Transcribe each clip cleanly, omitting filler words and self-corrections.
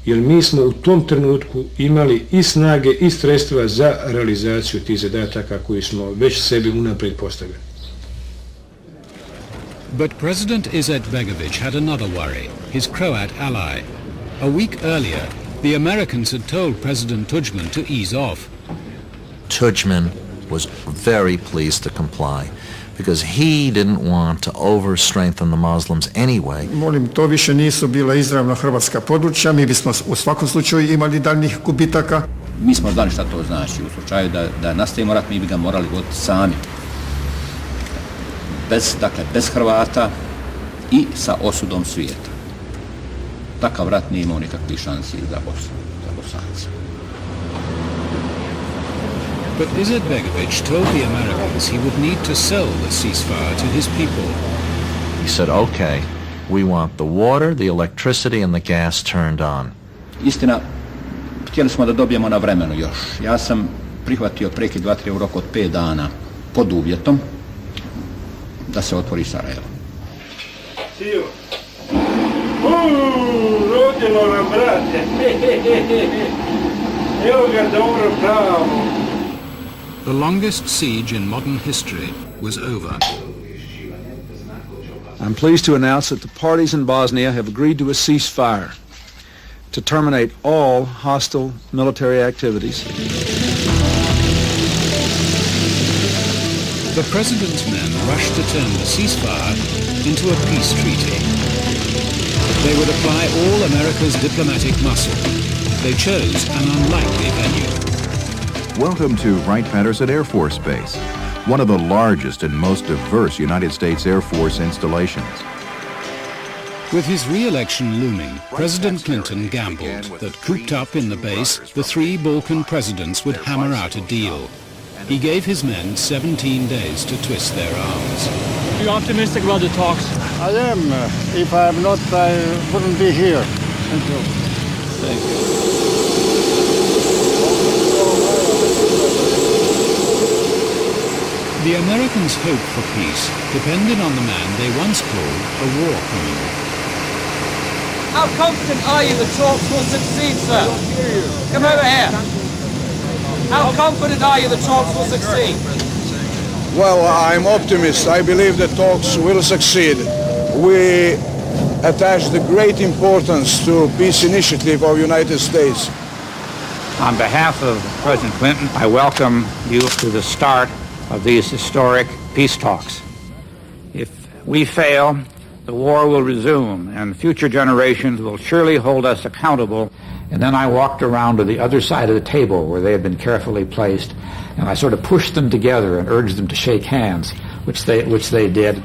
jer mi smo u tom trenutku imali i snage i sredstva za realizaciju tih zadataka koji smo već sebi unaprijed postavili. But President Izetbegović had another worry, his Croat ally. A week earlier, the Americans had told President Tudjman to ease off. Tudjman was very pleased to comply, because he didn't want to over-strengthen the Muslims anyway. Molim, to više nisu bila izravno hrvatska područja, mi bismo u svakom slučaju imali daljnjih gubitaka. Mi smo znali šta to znači, u slučaju da nastavimo rat, mi bi ga morali voditi sami. Bez Hrvata i sa osudom svijeta. Takav rat nije imao nikakvih šansi za Bosance. But Izetbegović told the Americans he would need to sell the ceasefire to his people. He said, okay, we want the water, the electricity and the gas turned on. Istina, htjeli smo da dobijemo na vremenu još. Ja sam prihvatio prekid vatre u roku od 5 dana pod uvjetom da se otvori Sarajevo. Sio. Rodilo nam, brate. Evo ga dobro pravo. The longest siege in modern history was over. I'm pleased to announce that the parties in Bosnia have agreed to a ceasefire to terminate all hostile military activities. The president's men rushed to turn the ceasefire into a peace treaty. They would apply all America's diplomatic muscle. They chose an unlikely venue. Welcome to Wright-Patterson Air Force Base, one of the largest and most diverse United States Air Force installations. With his re-election looming, President Clinton gambled that cooped up in the base, the 3 Balkan presidents would hammer out a deal. He gave his men 17 days to twist their arms. Are you optimistic about the talks? I am. If I'm not, I wouldn't be here. Thank you. Thank you. The Americans' hope for peace depended on the man they once called a war criminal. How confident are you the talks will succeed, sir? Come over here. How confident are you the talks will succeed? Well, I'm optimist. I believe the talks will succeed. We attach the great importance to peace initiative of United States. On behalf of President Clinton, I welcome you to the start of these historic peace talks. If we fail, the war will resume and future generations will surely hold us accountable. And then I walked around to the other side of the table where they had been carefully placed, and I sort of pushed them together and urged them to shake hands, which they did.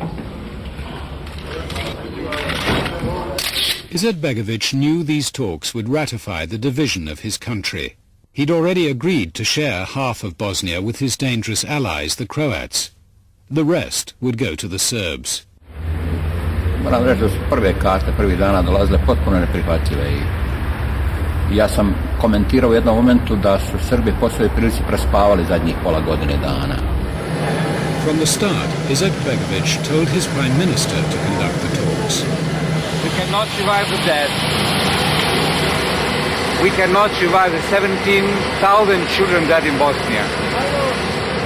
Izetbegović knew these talks would ratify the division of his country. He'd already agreed to share half of Bosnia with his dangerous allies, the Croats. The rest would go to the Serbs. Moram reći da su prve karte prvih dana dolazile potpuno neprihvatljive i ja sam komentirao u jednom momentu da su Srbi po svojoj prilici prespavali zadnjih pola godine dana. From the start, Izetbegović told his prime minister to conduct the talks. We cannot revive the dead. We cannot revive the 17,000 children dead in Bosnia.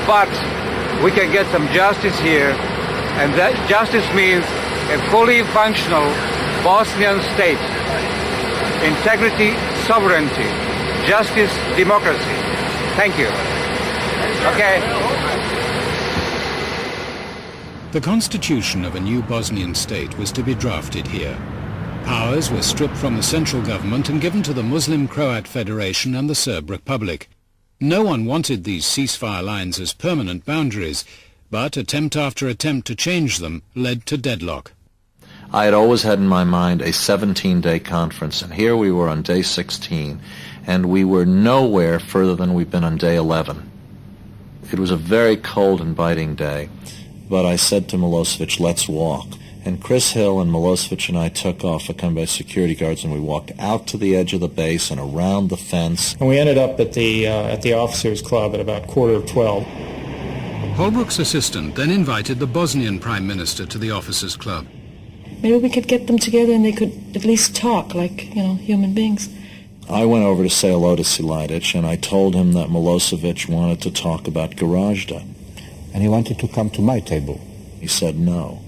But we can get some justice here, and that justice means a fully functional Bosnian state. Integrity, sovereignty, justice, democracy. Thank you. Okay. The constitution of a new Bosnian state was to be drafted here. Powers were stripped from the central government and given to the Muslim Croat Federation and the Serb Republic. No one wanted these ceasefire lines as permanent boundaries, but attempt after attempt to change them led to deadlock. I had always had in my mind a 17-day conference, and here we were on day 16, and we were nowhere further than we've been on day 11. It was a very cold and biting day, but I said to Milosevic, let's walk. And Chris Hill and Milosevic and I took off, accompanied by security guards, and we walked out to the edge of the base and around the fence. And we ended up at the officers' club at about 11:15. Holbrook's assistant then invited the Bosnian Prime Minister to the officers' club. Maybe we could get them together and they could at least talk like, human beings. I went over to say hello to Silajdic, and I told him that Milosevic wanted to talk about Gorazda. And he wanted to come to my table. He said no.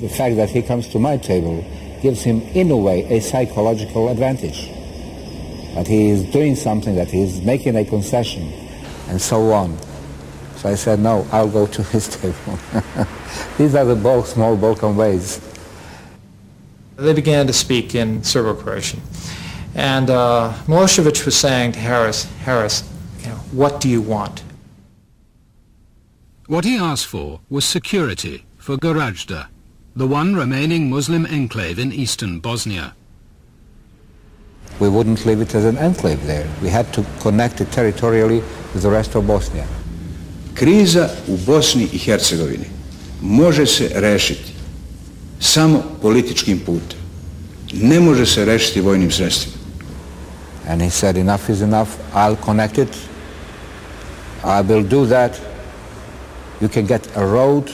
The fact that he comes to my table gives him, in a way, a psychological advantage. That he is doing something, that he is making a concession, and so on. So I said, no, I'll go to his table. These are the small Balkan ways. They began to speak in Serbo-Croatian. And Milosevic was saying to Harris, what do you want? What he asked for was security for Gorazda, the one remaining Muslim enclave in eastern Bosnia. We wouldn't leave it as an enclave there. We had to connect it territorially with the rest of Bosnia. Kriza u Bosni I Hercegovini može se rešiti samo političkim putem. Ne može se rešiti vojnim sredstvima. And he said, enough is enough, I'll connect it. I will do that. You can get a road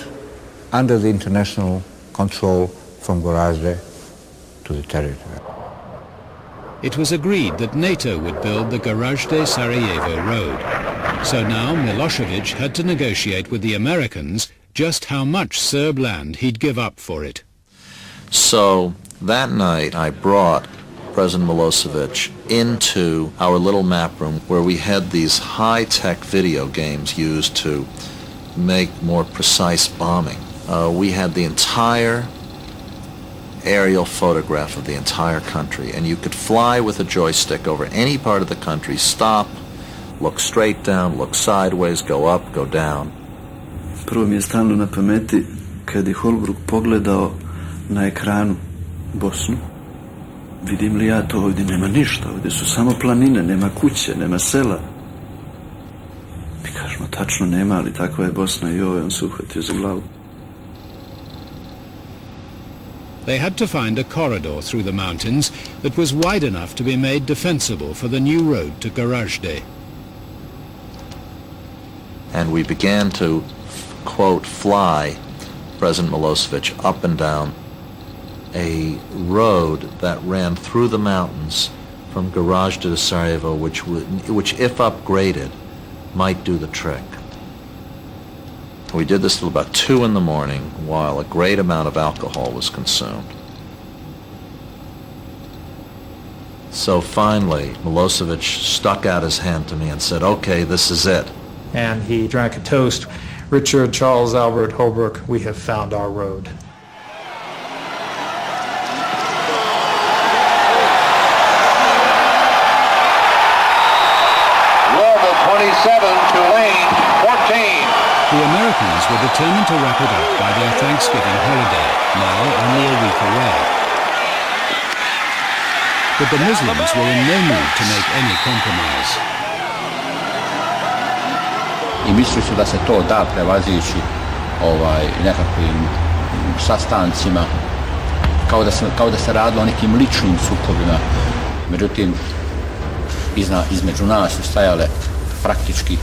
under the international control from Gorazde to the territory. It was agreed that NATO would build the Gorazde-Sarajevo road. So now Milosevic had to negotiate with the Americans just how much Serb land he'd give up for it. So that night I brought President Milosevic into our little map room where we had these high-tech video games used to make more precise bombing. We had the entire aerial photograph of the entire country, and you could fly with a joystick over any part of the country, stop, look straight down, look sideways, go up, go down. Prvo mi je stalno na pameti kad je Holbrook pogledao na ekranu Bosnu. Vidim li ja to ovdje? Nema ništa, ovdje su samo planine, nema kuće, nema sela. Mi kažemo, tačno nema, ali takva je Bosna I on se uhvatio za glavu. They had to find a corridor through the mountains that was wide enough to be made defensible for the new road to Gorazde. And we began to, quote, fly President Milosevic up and down a road that ran through the mountains from Gorazde to Sarajevo, which if upgraded, might do the trick. We did this till about 2 in the morning while a great amount of alcohol was consumed. So finally, Milosevic stuck out his hand to me and said, okay, this is it. And he drank a toast. Richard, Charles, Albert, Holbrook, we have found our road. Louisville 27, Tulane 14. The Americans were determined to wrap it up by their Thanksgiving holiday, now only a week away. But the Muslims were in no mood to make any compromise. I mislili su da se to da prevazići nekakvim sastancima, kao da se radilo o nekim ličnim sukobima. Međutim, između nas su stajale praktički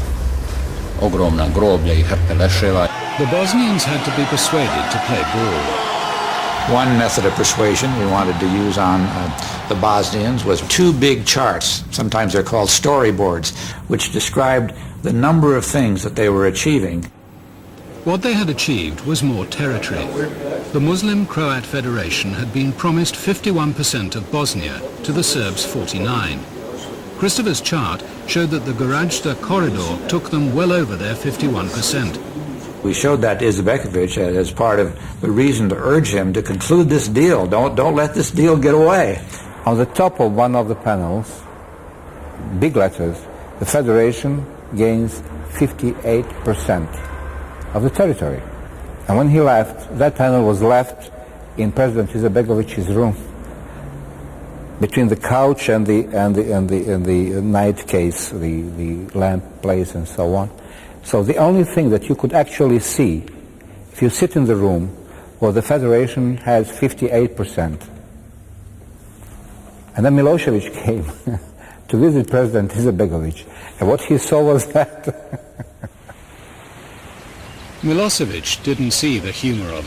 ogromna groblja I hrpe leševa. The Bosnians had to be persuaded to play ball. One method of persuasion we wanted to use on the Bosnians was 2 big charts, sometimes they're called storyboards, which described the number of things that they were achieving. What they had achieved was more territory. The Muslim Croat Federation had been promised 51% of Bosnia, to the Serbs 49%. Christopher's chart showed that the Gorazde corridor took them well over their 51%. We showed that to Izetbegovic as part of the reason to urge him to conclude this deal. Don't let this deal get away. On the top of one of the panels, big letters, the Federation gains 58% of the territory. And when he left, that panel was left in President Izetbegovic's room, between the couch and the night case, the lamp place and so on. So the only thing that you could actually see, if you sit in the room, well, the Federation has 58%. And then Milosevic came to visit President Izetbegovic, and what he saw was that. Milosevic didn't see the humor of